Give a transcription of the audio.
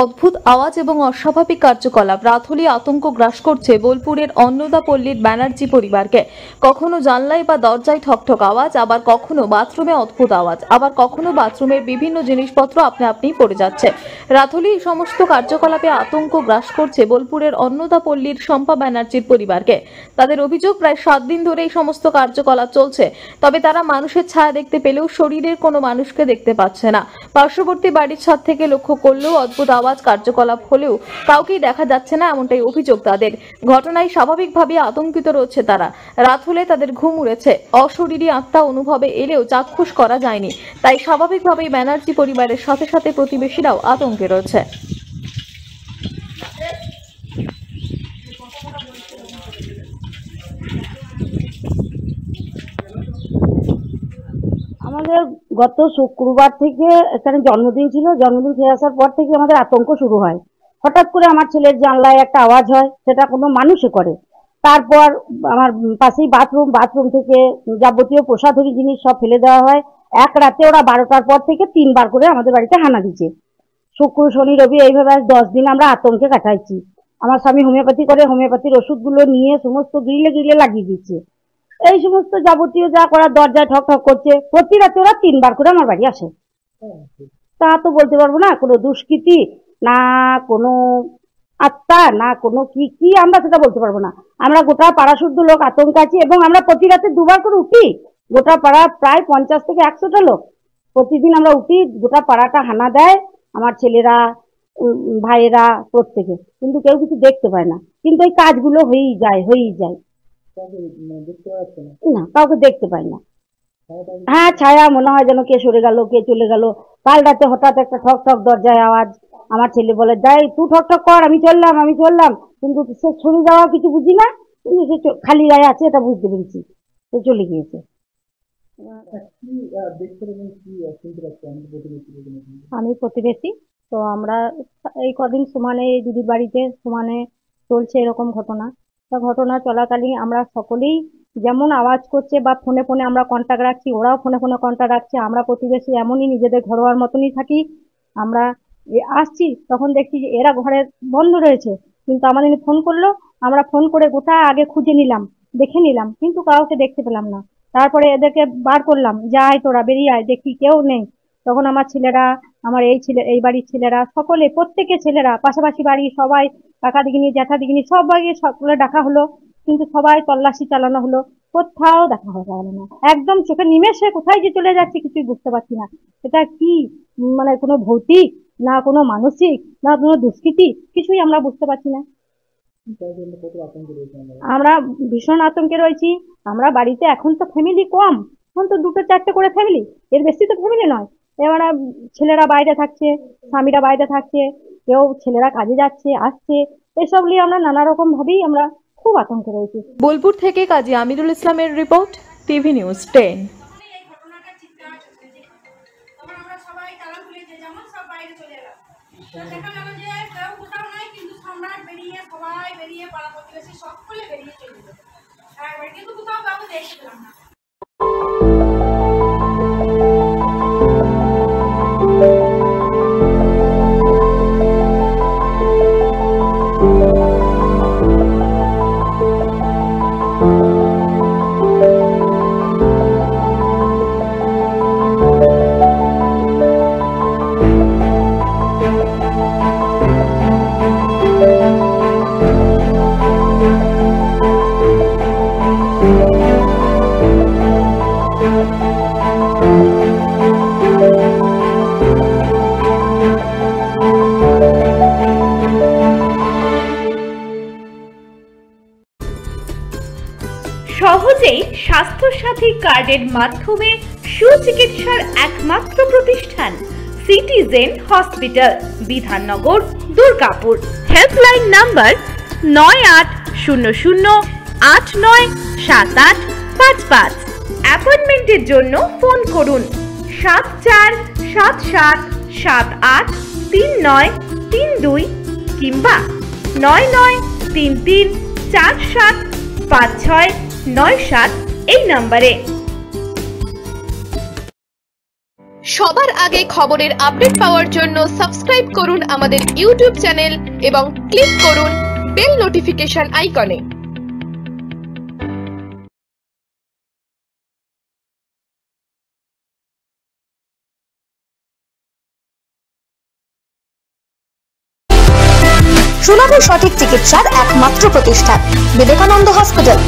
অদ্ভুত আওয়াজ এবং অস্বাভাবিক কার্যকলাপ রাথলি আতঙ্ক গ্রাস করছে বোলপুরের অন্নদা পল্লীর ব্যানার্জি পরিবারকে। কখনো জানলায় বা দরজায় ঠকঠক আওয়াজ, আবার কখনো বাথরুমে অদ্ভুত আওয়াজ, আবার কখনো বাথরুমের বিভিন্ন জিনিসপত্র আপনা আপনি পড়ে যাচ্ছে। রাথলি এই সমস্ত কার্যকলাপে আতঙ্ক গ্রাস করছে বোলপুরের অন্নদা পল্লীর শম্পা ব্যানার্জির পরিবারকে। তাদের অভিযোগ, প্রায় 7 দিন ধরে এই সমস্ত কার্যকলাপ চলছে, তবে তারা মানুষের ছায়া দেখতে পেলেও শরীরের কোনো মানুষকে দেখতে পাচ্ছে না। পার্শ্ববর্তী বাড়ির ছাদ থেকে লক্ষ্য করলেও অদ্ভুত আওয়াজ কার্যকলাপ হলেও কাউকেই দেখা যাচ্ছে না, এমনটাই অভিযোগ তাদের। ঘটনায় স্বাভাবিকভাবে আতঙ্কিত রয়েছে তারা। রাত হলে তাদের ঘুম উড়েছে, অশরীরী আত্মা অনুভবে এলেও চাক্ষুষ করা যায়নি, তাই স্বাভাবিকভাবেই ব্যানার্জি পরিবারের সাথে সাথে প্রতিবেশীরাও আতঙ্কে রয়েছে। আমাদের গত শুক্রবার থেকে এখানে জন্মদিন ছিল। জন্মদিন খেয়ে আসার পর থেকে আমাদের আতঙ্ক শুরু হয়। হঠাৎ করে আমার ছেলের জানলায় একটা আওয়াজ হয়, সেটা কোনো মানুষে করে। তারপর আমার পাশেই বাথরুম থেকে যাবতীয় প্রসাধনী জিনিস সব ফেলে দেওয়া হয়। এক রাতে ওরা 12টার পর থেকে 3বার করে আমাদের বাড়িতে হানা দিচ্ছে। শুক্র, শনি, রবি এইভাবে আজ 10 দিন আমরা আতঙ্কে কাটাইছি। আমার স্বামী হোমিওপ্যাথি করে, হোমিওপ্যাথির ওষুধগুলো নিয়ে সমস্ত গ্রিলে লাগিয়ে দিচ্ছে। এই সমস্ত যাবতীয় যা করার, দরজায় ঠক ঠক করছে। প্রতি রাতে ওরা 3বার করে আমার বাড়ি আসে। তা তো বলতে পারবো না কোনো দুষ্কৃতি, না কোনো আত্মা, না কোনো কি আমরা সেটা বলতে পারবো না। আমরা গোটা পাড়া শুদ্ধ লোক আতঙ্ক আছি, এবং আমরা প্রতি রাতে 2বার করে উঠি। গোটা পাড়া প্রায় 50 থেকে 100টা লোক প্রতিদিন আমরা উঠি। গোটা পাড়াটা হানা দেয় আমার ছেলেরা, ভাইয়েরা, প্রত্যেকে, কিন্তু কেউ কিছু দেখতে পায় না। কিন্তু এই কাজগুলো হয়েই যায়। না, কাউকে দেখতে পাই না। হ্যাঁ, ছায়া মনে হয় যেন কে সরে গেল, কে চলে গেল। কাল রাতে হঠাৎ একটা ঠক ঠক দরজায় আওয়াজ। আমার ছেলে বলে, যাই তুই ঠক ঠক কর, আমি চললাম। কিন্তু সে সরে যাওয়া কিছু বুঝি না, কিন্তু সে খালি গায়ে আছে এটা বুঝতে পেরেছি, সে চলে গিয়েছে। আমি প্রতিবেশী, তো আমরা এই কদিন সমানে দিদির বাড়িতে সমানে চলছে এরকম ঘটনা। তা ঘটনা চলাকালীন আমরা সকলেই যেমন আওয়াজ করছে বা ফোনে আমরা কন্ট্যাক্ট রাখছি, ওরাও ফোনে কন্ট্যাক্ট রাখছে। আমরা প্রতিবেশী এমনই নিজেদের ঘরোয়ার মতনই থাকি। আমরা আসছি তখন দেখছি যে এরা ঘরে বন্ধ রয়েছে, কিন্তু আমাদের ফোন করলো। আমরা ফোন করে গোটা আগে খুঁজে নিলাম, দেখে নিলাম, কিন্তু কাউকে দেখতে পেলাম না। তারপরে এদেরকে বার করলাম, যাই তোরা বেরিয়ে আয়, দেখি কেউ নেই। তখন আমার ছেলেরা, আমার এই বাড়ির ছেলেরা, প্রত্যেকের ছেলেরা, পাশাপাশি বাড়ি সবাই, কাকা দিগিনি, জ্যাঠা দিগিনি, সবাইকে সকলে ডাকা হলো, কিন্তু সবাই তল্লাশি চালানো হলো, কোথাও দেখা গেল না। একদম চোখে নিমেষে কোথায় যে চলে যাচ্ছে কিছুই বুঝতে পারছি না। এটা কি মানে কোনো ভৌতিক, না কোনো মানসিক, না কোনো দুষ্কৃতি, কিছুই আমরা বুঝতে পারছি না। আমরা ভীষণ আতঙ্কে রয়েছি। আমরা বাড়িতে এখন তো ফ্যামিলি কম, এখন তো 2-4টে করে ফ্যামিলি, এর বেশি তো ফ্যামিলি নয়। এবার ছেলেরা বাইরে থাকছে, স্বামীরা বাইরে থাকছে, কেউ ছেলেরা কাজে যাচ্ছে আসছে, এসব নিয়ে আমরা নানা রকম ভাবেই আমরা খুব আতঙ্কে রয়েছি। বোলপুর থেকে কাজী আমিরুল ইসলামের রিপোর্ট, টিভি নিউজ 10। দেখা গেল যে কেউ কোথাও নাই, কিন্তু সম্রাট বেরিয়ে, সবাই বেরিয়ে, পাড়া প্রতিবেশী সকলে বেরিয়ে চলে গেল, কিন্তু কোথাও কাউকে দেখতে পেলাম না। সহজেই স্বাস্থ্যসাথী কার্ডের মাধ্যমে সুচিকিৎসার একমাত্র প্রতিষ্ঠান citizen hospital, Bidhannagar, Durgapur. Helpline number 9800897855। অ্যাপয়েন্টমেন্টের জন্য ফোন করুন 7477783932 কিংবা 99334756 এই নম্বরে। সবার আগে খবরের আপডেট পাওয়ার জন্য সাবস্ক্রাইব করুন আমাদের ইউটিউব চ্যানেল এবং ক্লিক করুন বেল নোটিফিকেশন আইকনে। সুলভ ও সঠিক চিকিৎসার একমাত্র প্রতিষ্ঠান বিবেকানন্দ হসপিটাল।